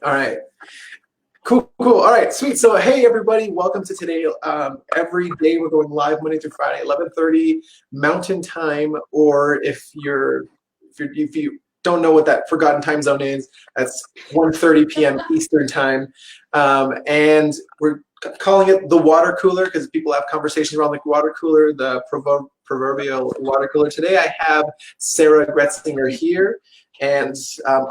All right. Cool, cool. All right, sweet. So, hey, everybody, welcome to today. Every day we're going live Monday through Friday, 11:30 Mountain Time, or if you don't know what that forgotten time zone is, that's 1:30 p.m. Eastern Time, and we're calling it the water cooler because people have conversations around the water cooler, the proverbial water cooler. Today, I have Sarah Gretzinger here. And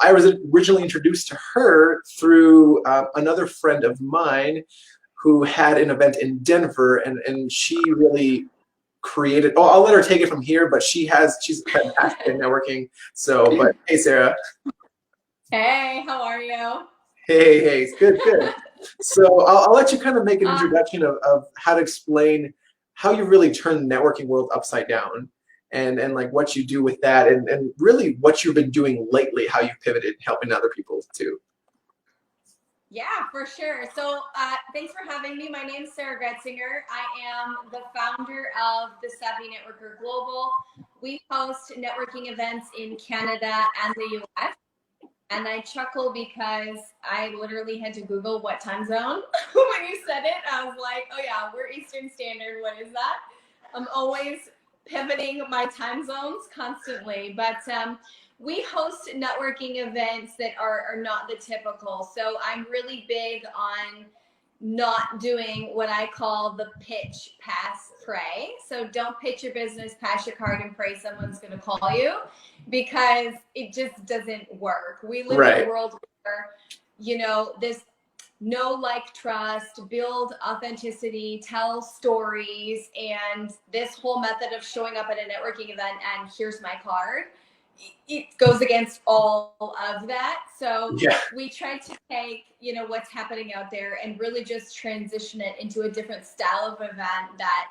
I was originally introduced to her through another friend of mine who had an event in Denver, and she really created. Oh, I'll let her take it from here, but she's fantastic at networking. So, but hey, Sarah. Hey, how are you? Hey, good, good. So I'll let you kind of make an introduction of how to explain how you really turn the networking world upside down and like what you do with that and really what you've been doing lately, how you've pivoted helping other people too. Yeah, for sure. So thanks for having me. My name is Sarah Gretzinger. I am the founder of the Savvy Networker Global. We host networking events in Canada and the US. And I chuckle because I literally had to Google what time zone when you said it. I was like, oh yeah, we're Eastern Standard. What is that? I'm always pivoting my time zones constantly. But we host networking events that are not the typical. So I'm really big on not doing what I call the pitch, pass, pray. So don't pitch your business, pass your card, and pray someone's going to call you, because it just doesn't work. We live in a world where, this know, like, trust, build authenticity, tell stories, and this whole method of showing up at a networking event and here's my card, it goes against all of that. So we try to take, what's happening out there and really just transition it into a different style of event that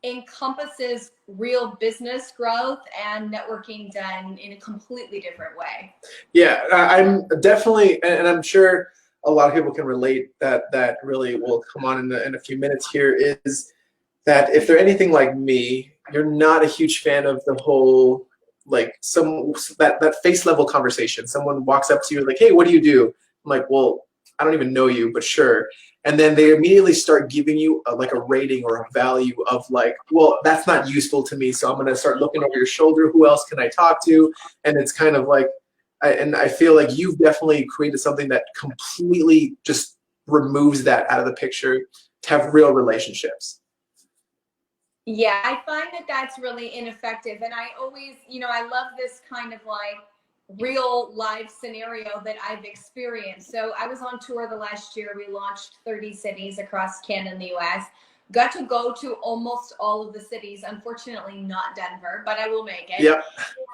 encompasses real business growth and networking done in a completely different way. Yeah, I'm definitely, and I'm sure a lot of people can relate that really will come on in a few minutes here, is that if they're anything like me, you're not a huge fan of the whole like that face level conversation. Someone walks up to you like, hey, what do you do? I'm like, well, I don't even know you, but sure. And then they immediately start giving you like a rating or a value of like, well, that's not useful to me, so I'm going to start looking over your shoulder. Who else can I talk to? And it's kind of like, and I feel like you've definitely created something that completely just removes that out of the picture to have real relationships. Yeah, I find that that's really ineffective. And I always, I love this kind of like real life scenario that I've experienced. So I was on tour the last year. We launched 30 cities across Canada and the US. Got to go to almost all of the cities. Unfortunately, not Denver, but I will make it. Yep.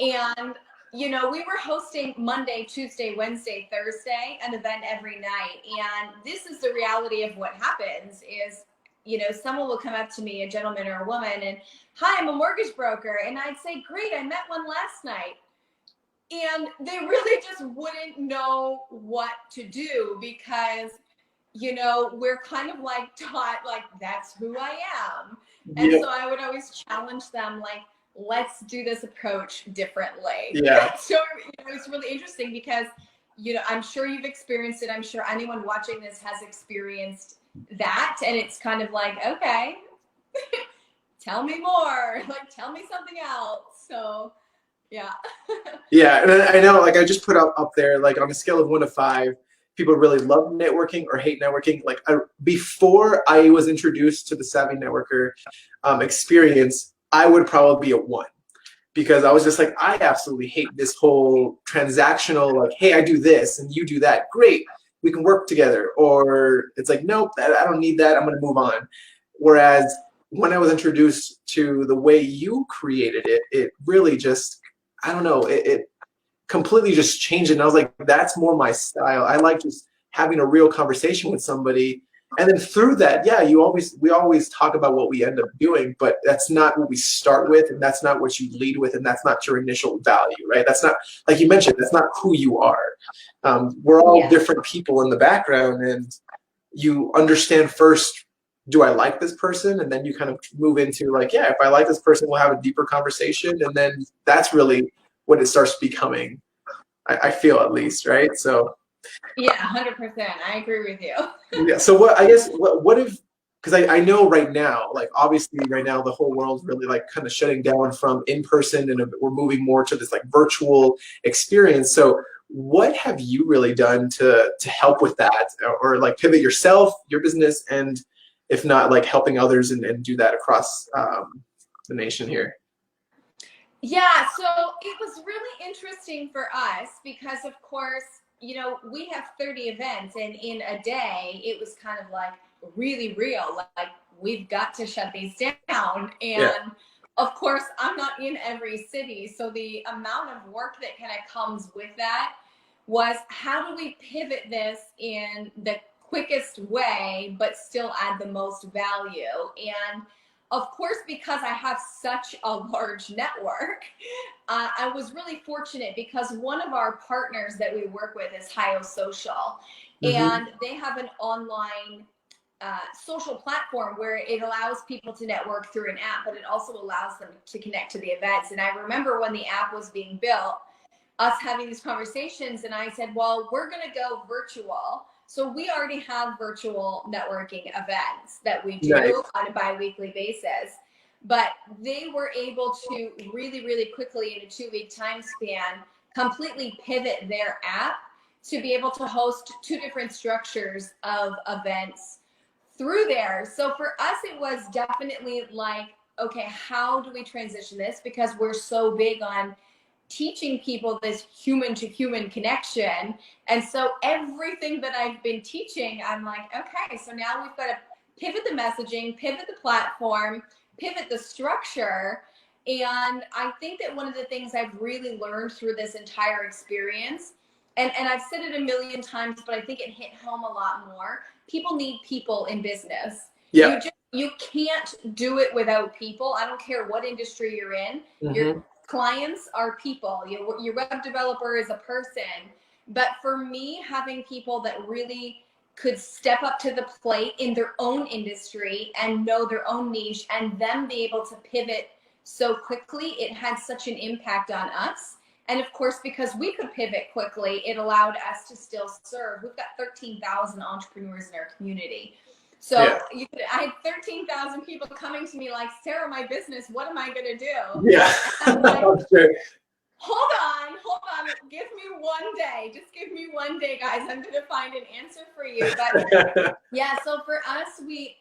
And we were hosting Monday, Tuesday, Wednesday, Thursday, an event every night. And this is the reality of what happens is, someone will come up to me, a gentleman or a woman, and, hi, I'm a mortgage broker. And I'd say, great, I met one last night. And they really just wouldn't know what to do because, we're kind of like taught, like, that's who I am. And so I would always challenge them, like, let's do this approach differently. Yeah. So it's really interesting because, I'm sure you've experienced it. I'm sure anyone watching this has experienced that. And it's kind of like, okay, tell me more, like, tell me something else. So yeah. Yeah, and I know, like, I just put up there, like, on a scale of 1 to 5, people really love networking or hate networking. Like, before I was introduced to the Savvy Networker experience, I would probably be a 1, because I was just like, I absolutely hate this whole transactional, like, hey, I do this and you do that. Great, we can work together. Or it's like, nope, I don't need that. I'm going to move on. Whereas when I was introduced to the way you created it, it really just, I don't know, it completely just changed it. And I was like, that's more my style. I like just having a real conversation with somebody. And then through that, yeah, we always talk about what we end up doing, but that's not what we start with, and that's not what you lead with, and that's not your initial value, right? That's not, like you mentioned, that's not who you are. We're all different people in the background, and you understand first, do I like this person? And then you kind of move into like, yeah, if I like this person, we'll have a deeper conversation. And then that's really what it starts becoming, I feel, at least, right? So Yeah, 100%. I agree with you. Yeah. So what I guess what if because I know right now, like obviously right now the whole world's really like kind of shutting down from in person and we're moving more to this like virtual experience. So what have you really done to help with that or like pivot yourself, your business, and if not like helping others and do that across the nation here? Yeah, so it was really interesting for us because, of course, we have 30 events, and in a day, it was kind of like really real. Like, we've got to shut these down. Yeah. And of course, I'm not in every city. So the amount of work that kind of comes with that was how do we pivot this in the quickest way, but still add the most value? And of course, because I have such a large network, I was really fortunate because one of our partners that we work with is Hio Social, Mm-hmm. and they have an online social platform where it allows people to network through an app, but it also allows them to connect to the events. And I remember when the app was being built, us having these conversations, and I said, well, we're going to go virtual. So we already have virtual networking events that we do Nice. on a bi-weekly basis, but they were able to really, really quickly in a 2-week time span completely pivot their app to be able to host 2 different structures of events through there. So for us, it was definitely like, okay, how do we transition this? Because we're so big on teaching people this human to human connection. And so everything that I've been teaching, I'm like, okay, so now we've got to pivot the messaging, pivot the platform, pivot the structure. And I think that one of the things I've really learned through this entire experience, and I've said it a million times, but I think it hit home a lot more. People need people in business. Yeah. You can't do it without people. I don't care what industry you're in. Your Mm-hmm. clients are people. Your web developer is a person. But for me, having people that really could step up to the plate in their own industry and know their own niche and them be able to pivot so quickly, it had such an impact on us. And of course, because we could pivot quickly, it allowed us to still serve. We've got 13,000 entrepreneurs in our community. So Yeah. I had 13,000 people coming to me like, Sarah, my business, what am I going to do? Yeah. And I'm like, Sure. hold on, give me one day. Just give me one day, guys. I'm going to find an answer for you. But yeah, so for us, we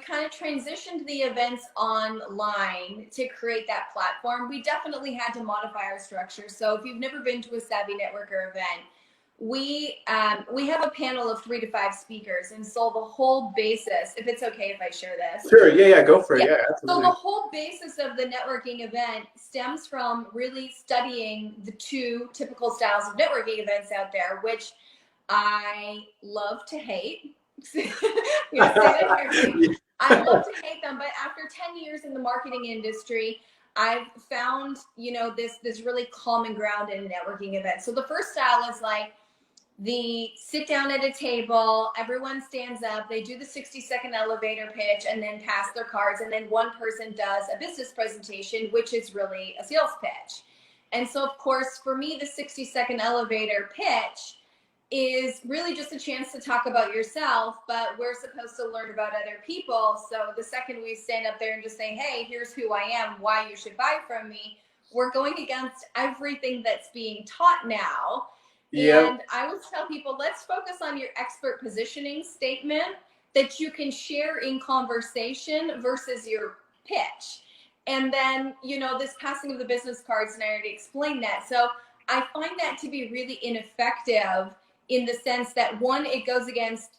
kind of transitioned the events online to create that platform. We definitely had to modify our structure. So if you've never been to a Savvy Networker event, we have a panel of 3 to 5 speakers, and so the whole basis, if it's okay if I share this. Sure. Yeah. Yeah. Go for it. Yeah. Yeah. So Absolutely. the whole basis of the networking event stems from really studying the 2 typical styles of networking events out there, which I love to hate. I'm gonna say that carefully. I love to hate them, but after 10 years in the marketing industry, I've found, this really common ground in a networking event. So the first style is like the sit down at a table, everyone stands up, they do the 60-second elevator pitch and then pass their cards, and then one person does a business presentation, which is really a sales pitch. And so, of course, for me, the 60-second elevator pitch is really just a chance to talk about yourself, but we're supposed to learn about other people. So the second we stand up there and just say, hey, here's who I am, why you should buy from me, we're going against everything that's being taught now. Yep. And I always tell people, let's focus on your expert positioning statement that you can share in conversation versus your pitch. And then, this passing of the business cards, and I already explained that. So I find that to be really ineffective in the sense that, one, it goes against,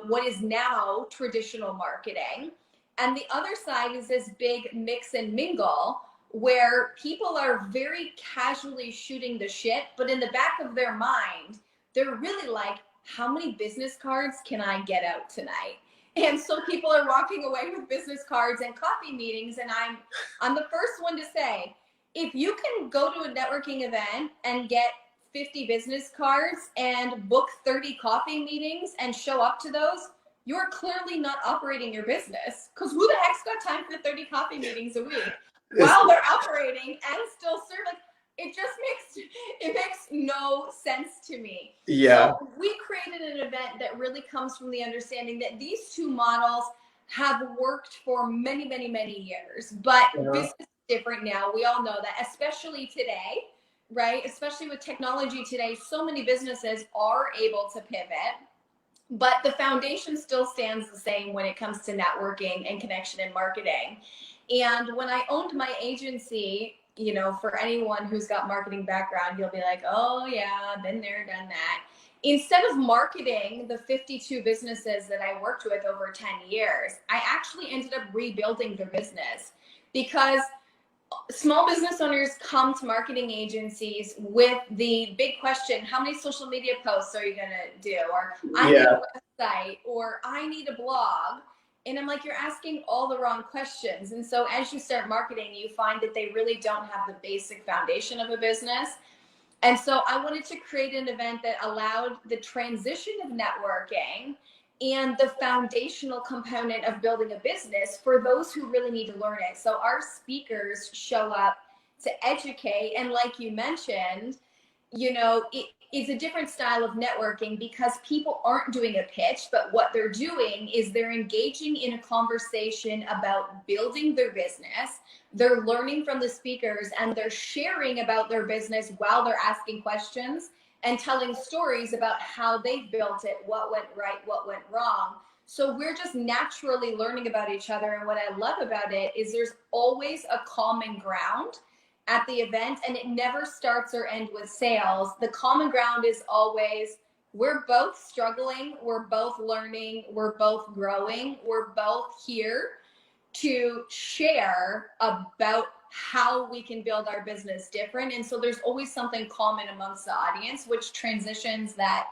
what is now traditional marketing. And the other side is this big mix and mingle where people are very casually shooting the shit, but in the back of their mind, they're really like, how many business cards can I get out tonight? And so people are walking away with business cards and coffee meetings. And I'm the first one to say, if you can go to a networking event and get 50 business cards and book 30 coffee meetings and show up to those, you're clearly not operating your business, because who the heck's got time for 30 coffee meetings a week while they're operating and still serving? it makes no sense to me. Yeah. So we created an event that really comes from the understanding that these two models have worked for many, many, many years, but business is different now. We all know that, especially today, right? Especially with technology today, so many businesses are able to pivot, but the foundation still stands the same when it comes to networking and connection and marketing. And when I owned my agency, you know, for anyone who's got marketing background, you'll be like, oh yeah, been there, done that. Instead of marketing the 52 businesses that I worked with over 10 years, I actually ended up rebuilding their business, because small business owners come to marketing agencies with the big question, how many social media posts are you going to do? Or I need a website, or I need a blog. And I'm like, you're asking all the wrong questions. And so as you start marketing, you find that they really don't have the basic foundation of a business. And so I wanted to create an event that allowed the transition of networking and the foundational component of building a business for those who really need to learn it. So our speakers show up to educate. And like you mentioned, you know, it's a different style of networking because people aren't doing a pitch, but what they're doing is they're engaging in a conversation about building their business. They're learning from the speakers and they're sharing about their business while they're asking questions and telling stories about how they've built it, what went right, what went wrong. So we're just naturally learning about each other. And what I love about it is there's always a common ground at the event, and it never starts or ends with sales. The common ground is always, we're both struggling, we're both learning, we're both growing, we're both here to share about how we can build our business different. And so there's always something common amongst the audience, which transitions that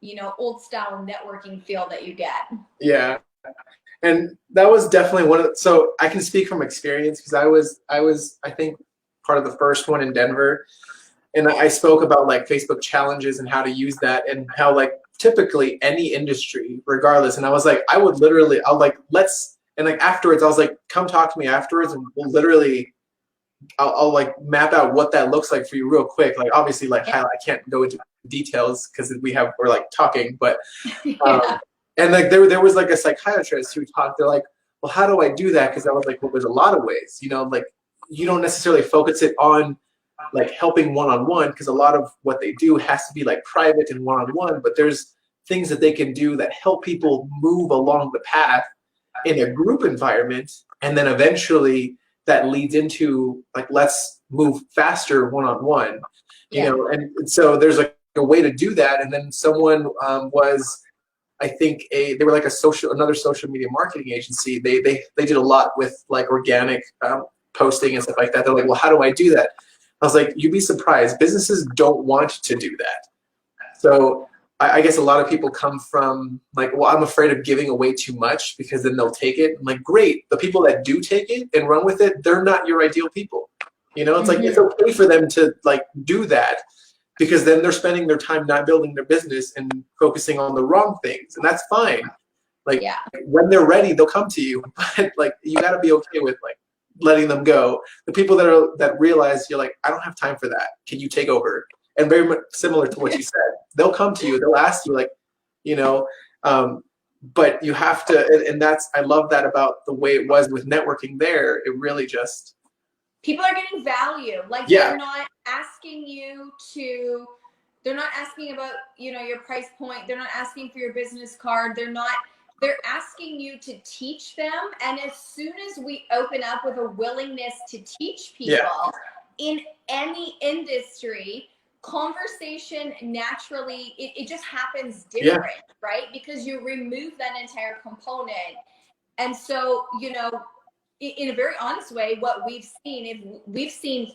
you know, old style networking feel that you get. Yeah. And that was definitely one of the, so I can speak from experience because I think part of the first one in Denver, and I spoke about like Facebook challenges and how to use that and how like typically any industry regardless, and I was like, I'll like, let's, and like afterwards I was like, come talk to me afterwards and we'll literally I'll like map out what that looks like for you real quick. Like obviously like I can't go into details because we're like talking, but Yeah. and like there was like a psychiatrist who talked. They're like, well, how do I do that? Because I was like, well, there's a lot of ways. You know, like you don't necessarily focus it on like helping one-on-one because a lot of what they do has to be like private and one-on-one. But there's things that they can do that help people move along the path in a group environment, and then eventually that leads into like let's move faster one-on-one. You know, and so there's like a way to do that. And then someone was. I think they were like another social media marketing agency. They did a lot with like organic posting and stuff like that. They're like, well, how do I do that? I was like, you'd be surprised. Businesses don't want to do that. So I guess a lot of people come from like, well, I'm afraid of giving away too much because then they'll take it. I'm like, great. The people that do take it and run with it, they're not your ideal people. You know, it's like it's okay for them to like do that, because then they're spending their time not building their business and focusing on the wrong things. And that's fine. Like when they're ready, they'll come to you. But like you gotta be okay with like letting them go. The people that realize you're like, I don't have time for that. Can you take over? And very much similar to what you said, they'll come to you, they'll ask you like, you know, but you have to, and that's, I love that about the way it was with networking there. It really just, people are getting value. Like they're not asking you to, they're not asking about, you know, your price point. They're not asking for your business card. They're asking you to teach them. And as soon as we open up with a willingness to teach people in any industry, conversation naturally, it just happens different, right? Because you remove that entire component. And so, you know, in a very honest way, what we've seen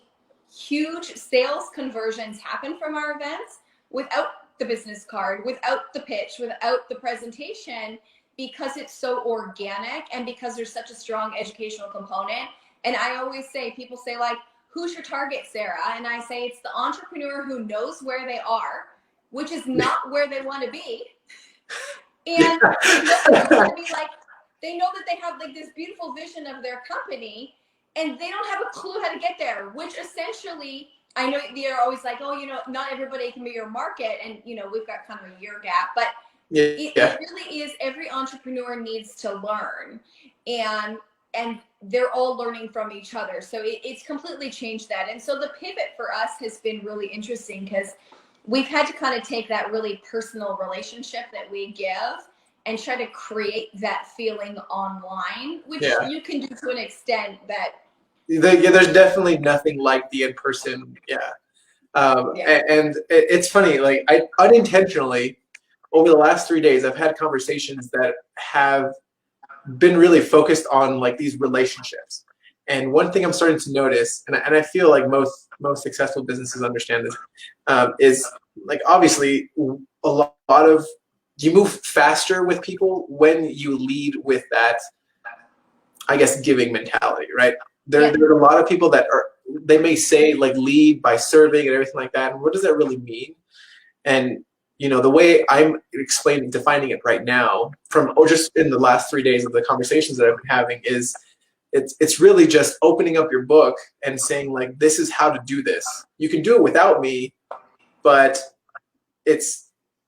huge sales conversions happen from our events without the business card, without the pitch, without the presentation, because it's so organic and because there's such a strong educational component. And I always say, people say like, who's your target, Sarah? And I say, it's the entrepreneur who knows where they are, which is not where they want to be. And they want to be like, they know that they have like this beautiful vision of their company, and they don't have a clue how to get there, which essentially, I know they're always like, oh, not everybody can be your market. And, we've got kind of a year gap, but it really is, every entrepreneur needs to learn, and they're all learning from each other. So it's completely changed that. And so the pivot for us has been really interesting, because we've had to kind of take that really personal relationship that we give and try to create that feeling online, which you can do to an extent that. There's definitely nothing like the in-person. And it's funny, like I unintentionally, over the last 3 days, I've had conversations that have been really focused on like these relationships. And one thing I'm starting to notice, and I feel like most successful businesses understand this, is like, obviously a lot of, you move faster with people when you lead with that, I guess, giving mentality, right? There are a lot of people that they may say like lead by serving and everything like that. And what does that really mean? And the way I'm defining it right now, or just in the last 3 days of the conversations that I've been having, is it's really just opening up your book and saying like, this is how to do this. You can do it without me, but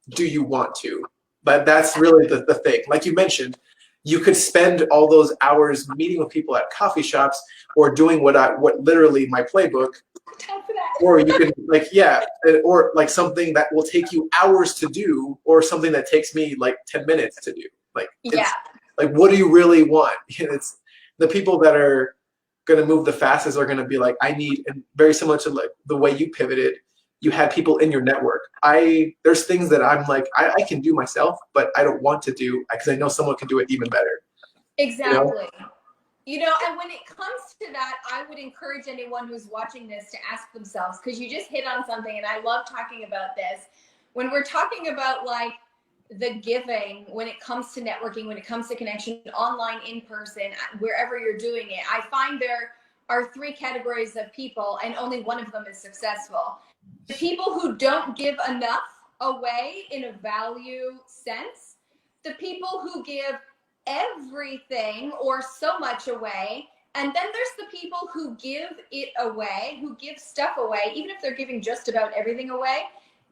do you want to? But that's really the thing. Like you mentioned, you could spend all those hours meeting with people at coffee shops, or doing what literally my playbook, or you can or like something that will take you hours to do, or something that takes me like 10 minutes to do. Like, like, what do you really want? It's the people that are going to move the fastest are going to be like, I need, and very similar to like the way you pivoted, you had people in your network. There's things that I'm like, I can do myself, but I don't want to do, because I know someone can do it even better. Exactly. And when it comes to that, I would encourage anyone who's watching this to ask themselves, because you just hit on something, and I love talking about this. When we're talking about like the giving, when it comes to networking, when it comes to connection, online, in person, wherever you're doing it, I find there are 3 categories of people, and only one of them is successful. The people who don't give enough away in a value sense, the people who give everything or so much away, and then there's the people who give it away, who give stuff away, even if they're giving just about everything away,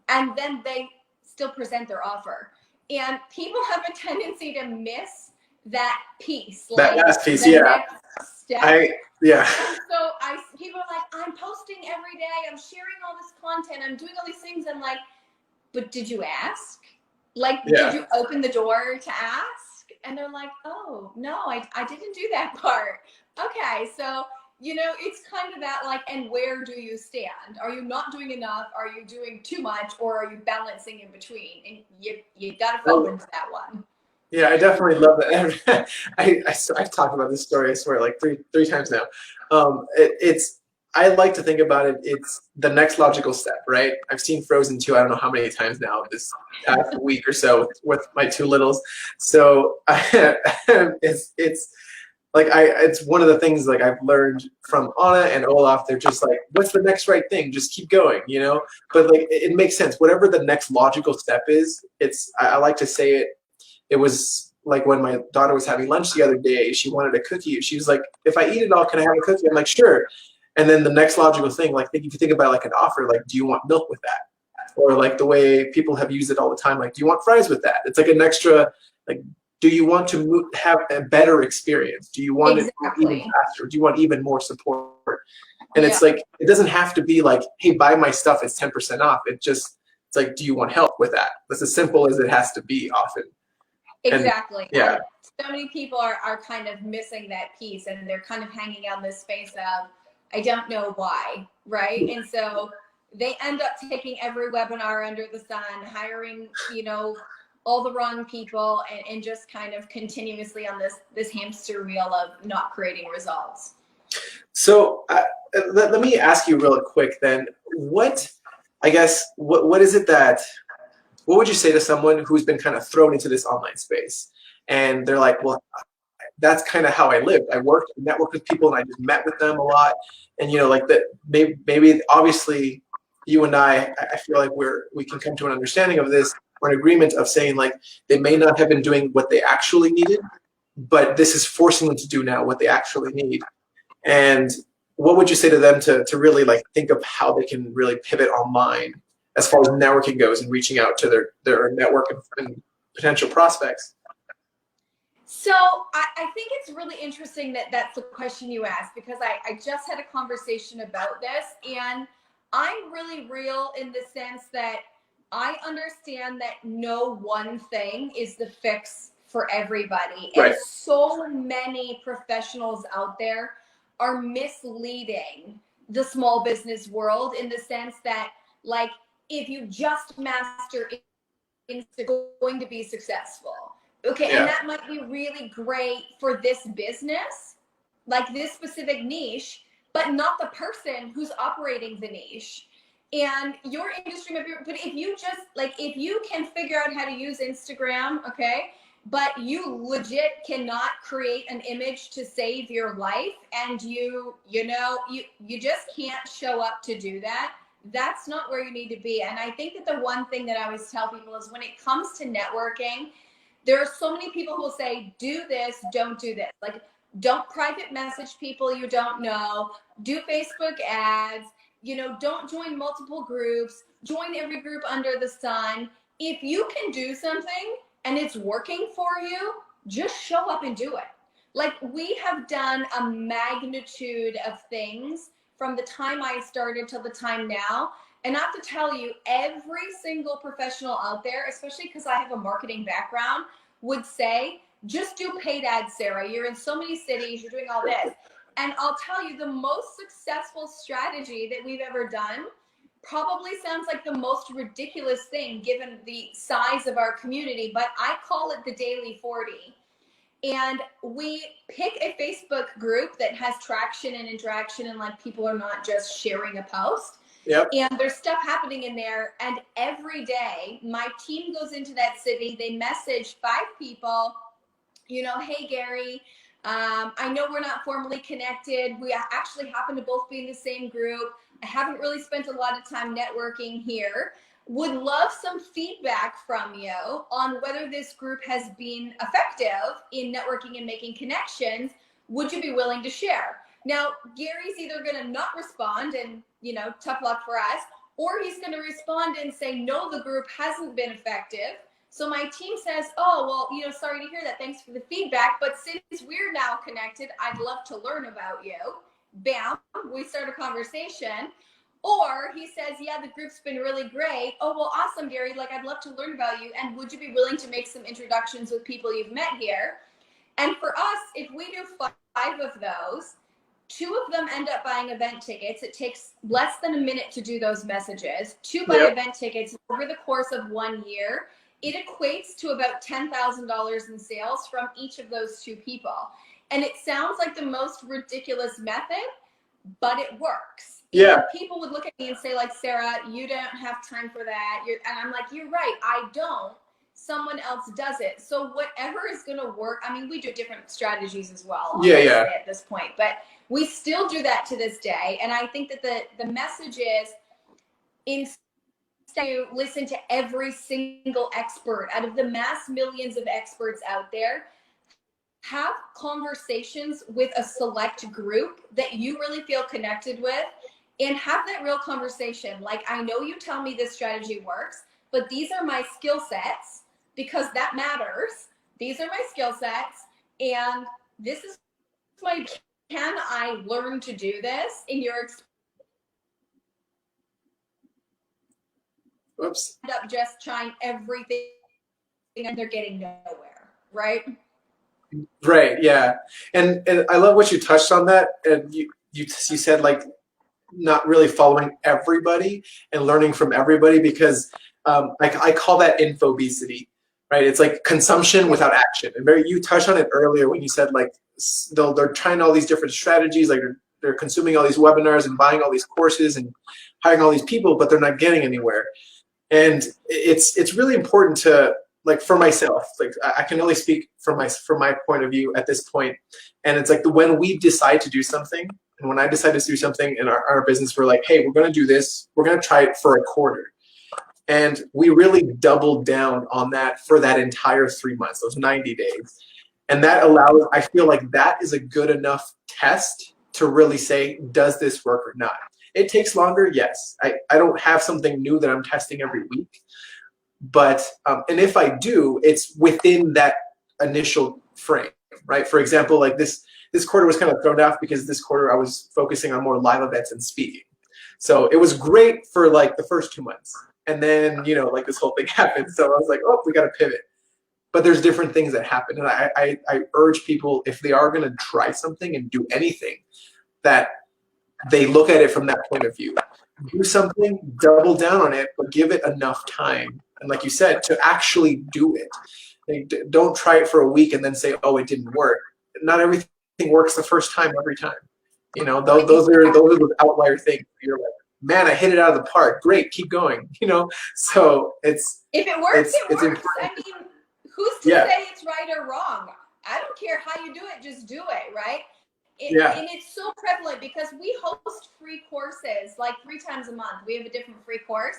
and then they still present their offer. And people have a tendency to miss that piece. That last piece, next step. And so people are like, I'm posting every day, I'm sharing all this content, I'm doing all these things. I'm like, but did you ask? Like, did you open the door to ask? And they're like, oh, no, I didn't do that part. Okay, so, it's kind of that, like, and where do you stand? Are you not doing enough? Are you doing too much? Or are you balancing in between? And you got to fall into that one. Yeah, I definitely love that. I've talked about this story, I swear, like three times now. I like to think about it, it's the next logical step, right? I've seen Frozen 2, I don't know how many times now this past week or so with my 2 littles. So it's like it's one of the things like I've learned from Anna and Olaf. They're just like, what's the next right thing? Just keep going, But like it makes sense. Whatever the next logical step is, I like to say it. It was like when my daughter was having lunch the other day, she wanted a cookie. She was like, if I eat it all, can I have a cookie? I'm like, sure. And then the next logical thing, like if you think about like an offer, like, do you want milk with that? Or like the way people have used it all the time, like, do you want fries with that? It's like an extra, like, do you want to have a better experience? Do you want it even faster? Do you want even more support? And it's like, it doesn't have to be like, hey, buy my stuff, it's 10% off. It's like, do you want help with that? That's as simple as it has to be often. Exactly. And, so many people are kind of missing that piece, and they're kind of hanging out in this space of, I don't know why, right? And so they end up taking every webinar under the sun, hiring, all the wrong people, and just kind of continuously on this hamster wheel of not creating results. So let me ask you real quick then, what is it what would you say to someone who's been kind of thrown into this online space and they're like, well, that's kind of how I lived. I networked with people, and I just met with them a lot. And like that, maybe obviously you and I feel like we can come to an understanding of this, or an agreement of saying like they may not have been doing what they actually needed, but this is forcing them to do now what they actually need. And what would you say to them to really like think of how they can really pivot online as far as networking goes and reaching out to their network and potential prospects? So I think it's really interesting that that's the question you asked, because I just had a conversation about this, and I'm really real in the sense that I understand that no one thing is the fix for everybody. Right. And so many professionals out there are misleading the small business world in the sense that, like, if you just master Instagram, going to be successful. Okay, Yeah. and that might be really great for this business, like this specific niche, but not the person who's operating the niche. And your industry might be, but if you just like, if you can figure out how to use Instagram, okay, but you legit cannot create an image to save your life, and you just can't show up to do that, that's not where you need to be. And I think that the one thing that I always tell people is, when it comes to networking, there are so many people who will say, do this, don't do this. Like, don't private message people you don't know, do Facebook ads, don't join multiple groups, join every group under the sun. If you can do something and it's working for you, just show up and do it. Like, we have done a magnitude of things from the time I started till the time now. And I have to tell you, every single professional out there, especially because I have a marketing background, would say, just do paid ads, Sarah. You're in so many cities, you're doing all this. And I'll tell you, the most successful strategy that we've ever done probably sounds like the most ridiculous thing given the size of our community, but I call it the Daily 40. And we pick a Facebook group that has traction and interaction, and like, people are not just sharing a post. Yep. And there's stuff happening in there. And every day my team goes into that city, they message 5 people, hey, Gary, I know we're not formally connected. We actually happen to both be in the same group. I haven't really spent a lot of time networking here. Would love some feedback from you on whether this group has been effective in networking and making connections. Would you be willing to share? Now, Gary's either going to not respond and, tough luck for us, or he's going to respond and say, no, the group hasn't been effective. So my team says, oh, well, sorry to hear that. Thanks for the feedback. But since we're now connected, I'd love to learn about you. Bam, we start a conversation. Or he says, yeah, the group's been really great. Oh, well, awesome, Gary. Like, I'd love to learn about you. And would you be willing to make some introductions with people you've met here? And for us, if we do 5 of those, 2 of them end up buying event tickets. It takes less than a minute to do those messages. 2 buy event tickets over the course of 1 year. It equates to about $10,000 in sales from each of those 2 people. And it sounds like the most ridiculous method, but it works. Yeah. And people would look at me and say, like, Sarah, you don't have time for that. And I'm like, you're right, I don't. Someone else does it. So whatever is going to work. I mean, we do different strategies as well. Yeah. At this point, but we still do that to this day. And I think that the message is, instead of listen to every single expert out of the mass millions of experts out there, have conversations with a select group that you really feel connected with, and have that real conversation. Like, I know you tell me this strategy works, but these are my skill sets, because that matters. These are my skill sets, and this is my, can I learn to do this in your experience? Whoops. End up just trying everything and they're getting nowhere, right? Right. Yeah. And I love what you touched on that. And you said, like, not really following everybody and learning from everybody, because I call that infobesity, right? It's like consumption without action. And Mary, you touched on it earlier when you said, like, they're trying all these different strategies, like they're consuming all these webinars and buying all these courses and hiring all these people, but they're not getting anywhere. And it's really important to, like, for myself, like, I can only speak from my point of view at this point. And it's like, when we decide to do something, and when I decided to do something in our business, we're like, hey, we're going to do this. We're going to try it for a quarter. And we really doubled down on that for that entire 3 months, those 90 days. And that allows, I feel like that is a good enough test to really say, does this work or not? It takes longer, yes. I don't have something new that I'm testing every week, but and if I do, it's within that initial frame, right? For example, like this quarter was kind of thrown off because this quarter I was focusing on more live events and speaking. So it was great for like the first 2 months. And then, you know, like this whole thing happened. So I was like, oh, we got to pivot. But there's different things that happen. And I urge people, if they are going to try something and do anything, that they look at it from that point of view. Do something, double down on it, but give it enough time. And like you said, to actually do it. Like, don't try it for a week and then say, oh, it didn't work. Not everything works the first time every time. You know, those are the outlier things. You're like, man, I hit it out of the park. Great, keep going. You know, so it's if it works, it works. Important. I mean, who's to say it's right or wrong? I don't care how you do it, just do it, right? And it's so prevalent because we host free courses like 3 times a month. We have a different free course.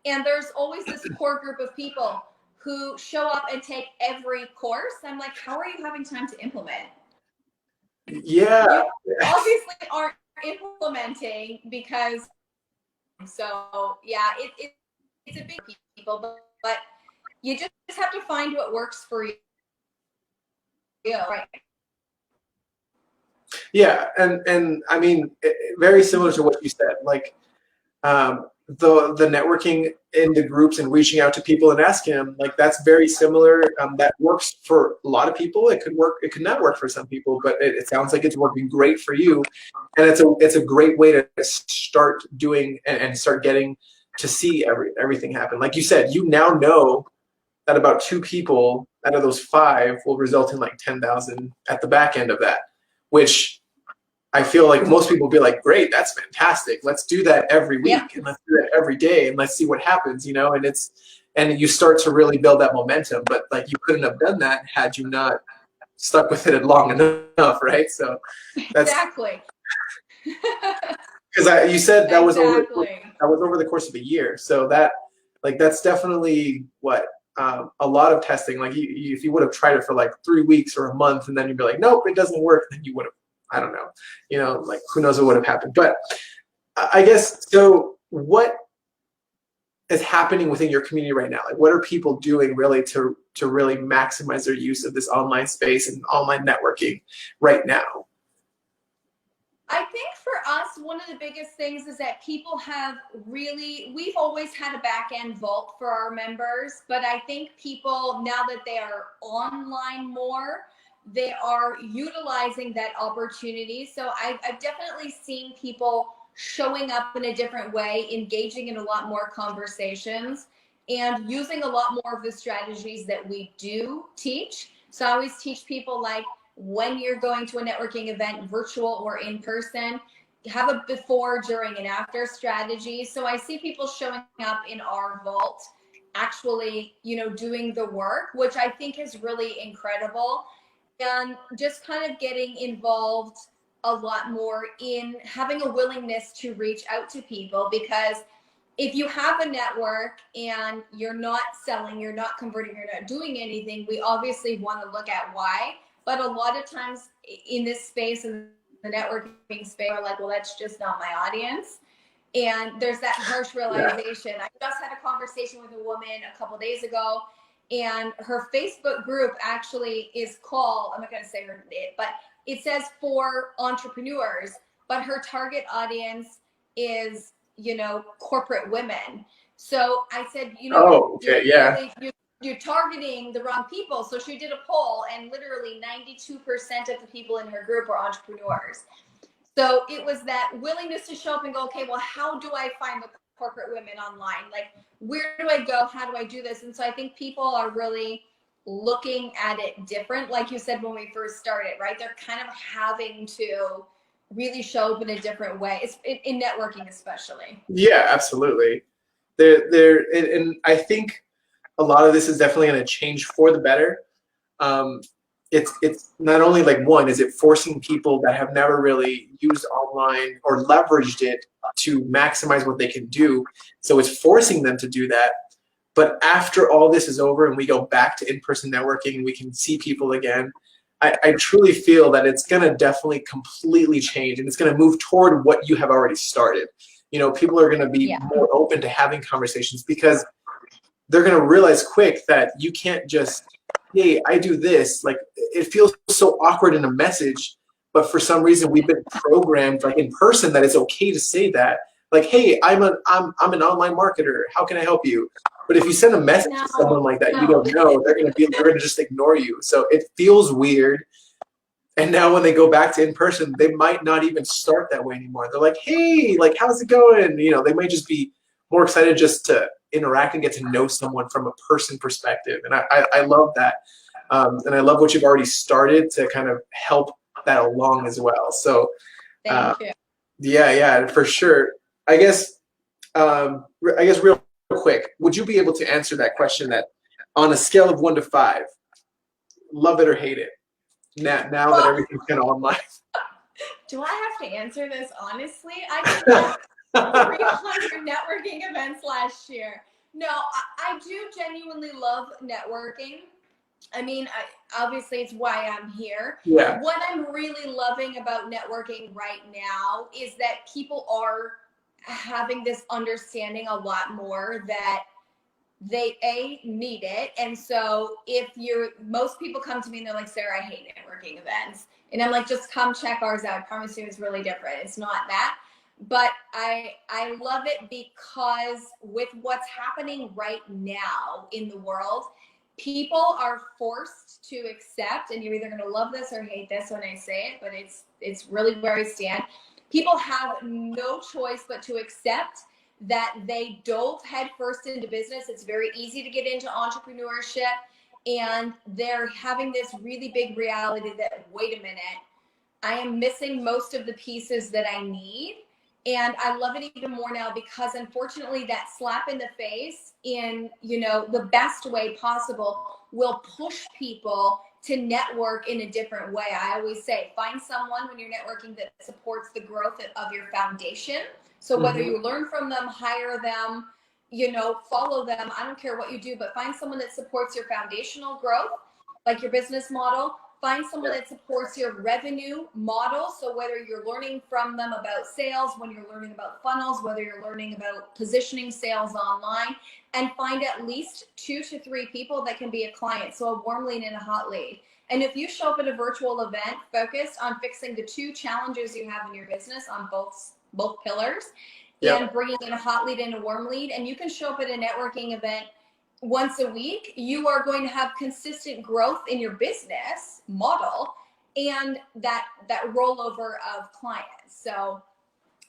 And there's always this core group of people who show up and take every course. I'm like, how are you having time to implement? Yeah. You obviously aren't implementing because, so yeah, it's a big people, but you just have to find what works for you. Right. Yeah, and I mean, very similar to what you said, like the networking in the groups and reaching out to people and asking them, like that's very similar. That works for a lot of people. It could work. It could not work for some people, but it sounds like it's working great for you, and it's a great way to start doing and start getting to see everything happen. Like you said, you now know that about 2 people out of those 5 will result in like 10,000 at the back end of that, which I feel like most people will be like, great, that's fantastic. Let's do that every week and let's do that every day and let's see what happens, you know, and you start to really build that momentum. But like you couldn't have done that had you not stuck with it long enough, right? So that's exactly. Because you said that was over the course of a year. So that's definitely a lot of testing. Like if you would have tried it for like 3 weeks or a month and then you'd be like, nope, it doesn't work, then you would have, I don't know, you know, like who knows what would have happened. But I guess, so what is happening within your community right now? Like what are people doing really to really maximize their use of this online space and online networking right now? I think for us, one of the biggest things is that people we've always had a back end vault for our members, but I think people, now that they are online more, they are utilizing that opportunity. So I've definitely seen people showing up in a different way, engaging in a lot more conversations, and using a lot more of the strategies that we do teach. So I always teach people, like, when you're going to a networking event, virtual or in person, have a before, during, and after strategy. So I see people showing up in our vault, actually, you know, doing the work, which I think is really incredible. And just kind of getting involved a lot more in having a willingness to reach out to people, because if you have a network and you're not selling, you're not converting, you're not doing anything, we obviously want to look at why. But a lot of times in this space, in the networking space, we're like, well, that's just not my audience. And there's that harsh realization. I just had a conversation with a woman a couple of days ago, and her Facebook group actually is called, I'm not going to say her name, but it says for entrepreneurs, but her target audience is, you know, corporate women. So I said, you know, you're targeting the wrong people. So she did a poll, and literally 92% of the people in her group are entrepreneurs. So it was that willingness to show up and go, okay, well, how do I find the corporate women online? Like, where do I go? How do I do this? And so I think people are really looking at it different. Like you said, when we first started, right? They're kind of having to really show up in a different way, it's in networking especially. Yeah, absolutely. And I think a lot of this is definitely going to change for the better. It's not only like, one, is it forcing people that have never really used online or leveraged it to maximize what they can do. So it's forcing them to do that. But after all this is over and we go back to in-person networking and we can see people again, I truly feel that it's going to definitely completely change, and it's going to move toward what you have already started. You know, people are going to be more open to having conversations because they're going to realize quick that you can't just, hey, I do this. Like, it feels so awkward in a message, but for some reason we've been programmed, like in person, that it's okay to say that. Like, hey, I'm an online marketer. How can I help you? But if you send a message to someone like that, you don't know, they're gonna just ignore you. So it feels weird. And now when they go back to in person, they might not even start that way anymore. They're like, hey, like, how's it going? You know, they might just be more excited just to interact and get to know someone from a person perspective. And I love that. And I love what you've already started to kind of help that along as well. So Thank you. yeah, for sure. I guess real quick, would you be able to answer that question, that on a scale of 1 to 5, love it or hate it? Now that everything's kind of online. Do I have to answer this honestly? I did 300 networking events last year. No, I do genuinely love networking. I mean, obviously it's why I'm here. Yeah. What I'm really loving about networking right now is that people are having this understanding a lot more that they need it. And so most people come to me and they're like, Sarah, I hate networking events. And I'm like, just come check ours out. I promise you it's really different. It's not that. But I love it because with what's happening right now in the world, people are forced to accept, and you're either going to love this or hate this when I say it, but it's really where I stand. People have no choice but to accept that they dove headfirst into business. It's very easy to get into entrepreneurship, and they're having this really big reality that, wait a minute, I am missing most of the pieces that I need. And I love it even more now because unfortunately that slap in the face in, the best way possible will push people to network in a different way. I always say, find someone when you're networking that supports the growth of your foundation. So whether you learn from them, hire them, follow them, I don't care what you do, but find someone that supports your foundational growth, like your business model. Find someone that supports your revenue model. So whether you're learning from them about sales, when you're learning about funnels, whether you're learning about positioning sales online, and find at least 2 to 3 people that can be a client. So a warm lead and a hot lead. And if you show up at a virtual event focused on fixing the 2 challenges you have in your business on both pillars, and bringing in a hot lead and a warm lead, and you can show up at a networking event once a week, you are going to have consistent growth in your business model and that rollover of clients. So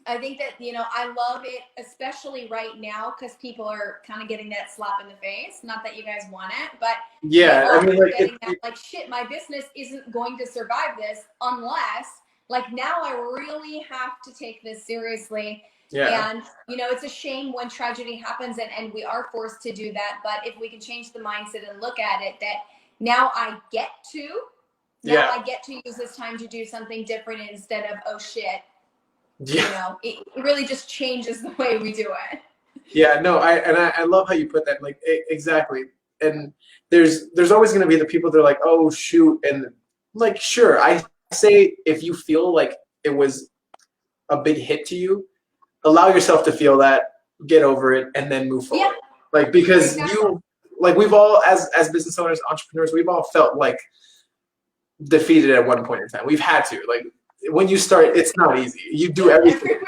I think that, I love it, especially right now, because people are kind of getting that slap in the face. Not that you guys want it, but I mean, like, getting that, like, shit, my business isn't going to survive this unless, like, now I really have to take this seriously. And, it's a shame when tragedy happens and we are forced to do that. But if we can change the mindset and look at it that now I get to use this time to do something different instead of, oh shit, it really just changes the way we do it. Yeah, no, I love how you put that, like, exactly. And there's always going to be the people that are like, oh shoot, and like, sure, I say, if you feel like it was a big hit to you, allow yourself to feel that, get over it, and then move forward. Like, because we've all, as business owners, entrepreneurs, we've all felt like defeated at one point in time. We've had to, like, when you start, it's not easy. You do everything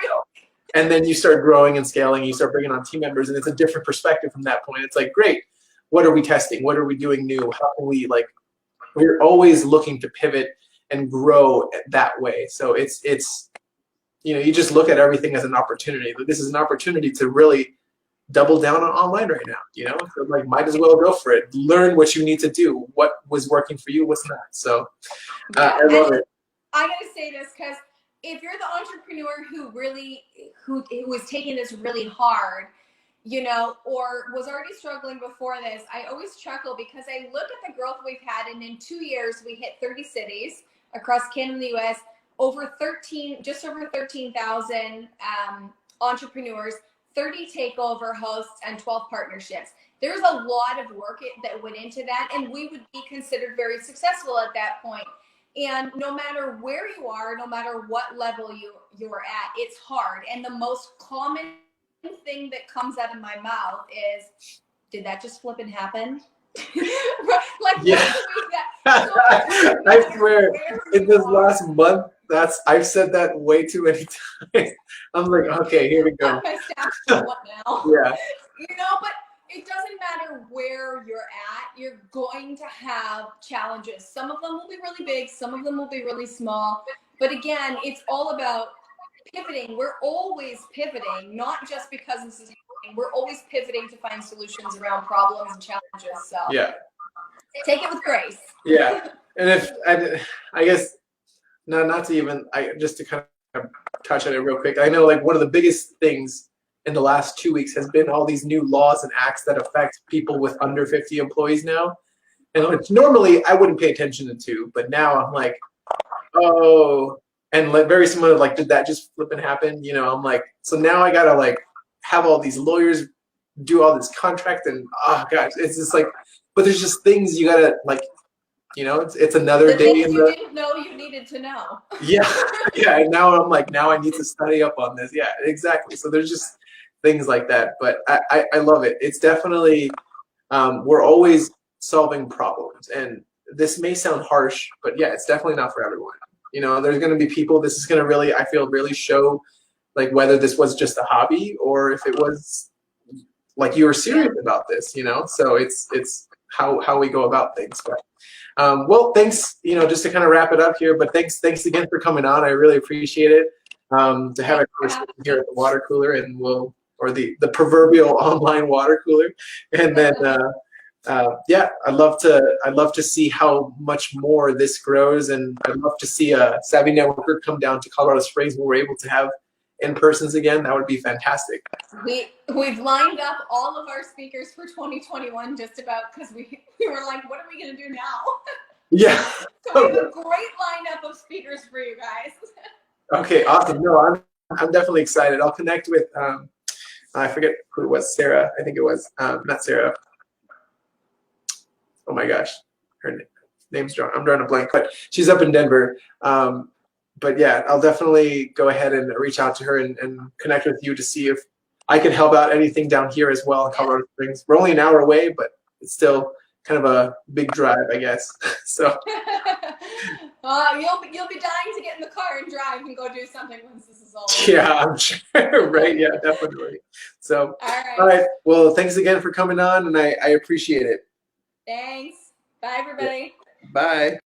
and then you start growing and scaling, you start bringing on team members, and it's a different perspective from that point. It's like, great, what are we testing? What are we doing new? How can we, like, we're always looking to pivot and grow that way. So it's you just look at everything as an opportunity. This is an opportunity to really double down on online right now, so, like, might as well go for it. Learn what you need to do, what was working for you, what's not. So I love it. I gotta say this because if you're the entrepreneur who was taking this really hard, or was already struggling before this, I always chuckle because I look at the growth we've had, and in 2 years we hit 30 cities across Canada and the US, just over 13,000 entrepreneurs, 30 takeover hosts, and 12 partnerships. There's a lot of work that went into that, and we would be considered very successful at that point. And no matter where you are, no matter what level you're at, it's hard. And the most common thing that comes out of my mouth is, did that just flip and happen? Like Yeah. I swear, in this last month, I've said that way too many times. I'm like, okay, here we go. My staff, what now? Yeah. You know, but it doesn't matter where you're at, you're going to have challenges. Some of them will be really big, some of them will be really small. But again, it's all about pivoting. We're always pivoting, not just because this is happening. We're always pivoting to find solutions around problems and challenges. So Yeah. take it with grace. Yeah. And if I guess not to even just to kind of touch on it real quick. I know like one of the biggest things in the last 2 weeks has been all these new laws and acts that affect people with under 50 employees now. And which normally I wouldn't pay attention to, but now I'm like, oh, and like very similar, like, did that just flip and happen? You know, I'm like, so now I gotta like have all these lawyers do all this contract and oh gosh, it's just like, but there's just things you gotta like, you know, it's another The day things in you the didn't know you needed to know. yeah, yeah. And now I'm like, now I need to study up on this. Yeah, exactly. So there's just things like that, but I love it. It's definitely we're always solving problems, and this may sound harsh, but yeah, it's definitely not for everyone. You know, there's going to be people. This is going to really, I feel, really show like whether this was just a hobby or if it was like you were serious about this. You know, so it's how we go about things. But well, thanks. You know, just to kind of wrap it up here, but thanks again for coming on. I really appreciate it. To have a conversation here at the water cooler, and or the proverbial online water cooler, and then yeah, I'd love to see how much more this grows, and I'd love to see a Savvy Networker come down to Colorado Springs when we're able to have in-persons again. That would be fantastic. We've lined up all of our speakers for 2021 just about because we were like, what are we gonna do now? Yeah. So we have a great lineup of speakers for you guys. Okay, awesome. No, I'm definitely excited. I'll connect with I forget who it was, Sarah. I think it was not Sarah. Oh my gosh, her name's drawn. I'm drawing a blank, but she's up in Denver. But yeah, I'll definitely go ahead and reach out to her and connect with you to see if I can help out anything down here as well in Colorado Springs. We're only an hour away, but it's still kind of a big drive, I guess. So you'll be dying to get in the car and drive and go do something once this is all over. yeah, I'm sure. Right? Yeah, definitely. So All right. Well, thanks again for coming on, and I appreciate it. Thanks. Bye, everybody. Bye.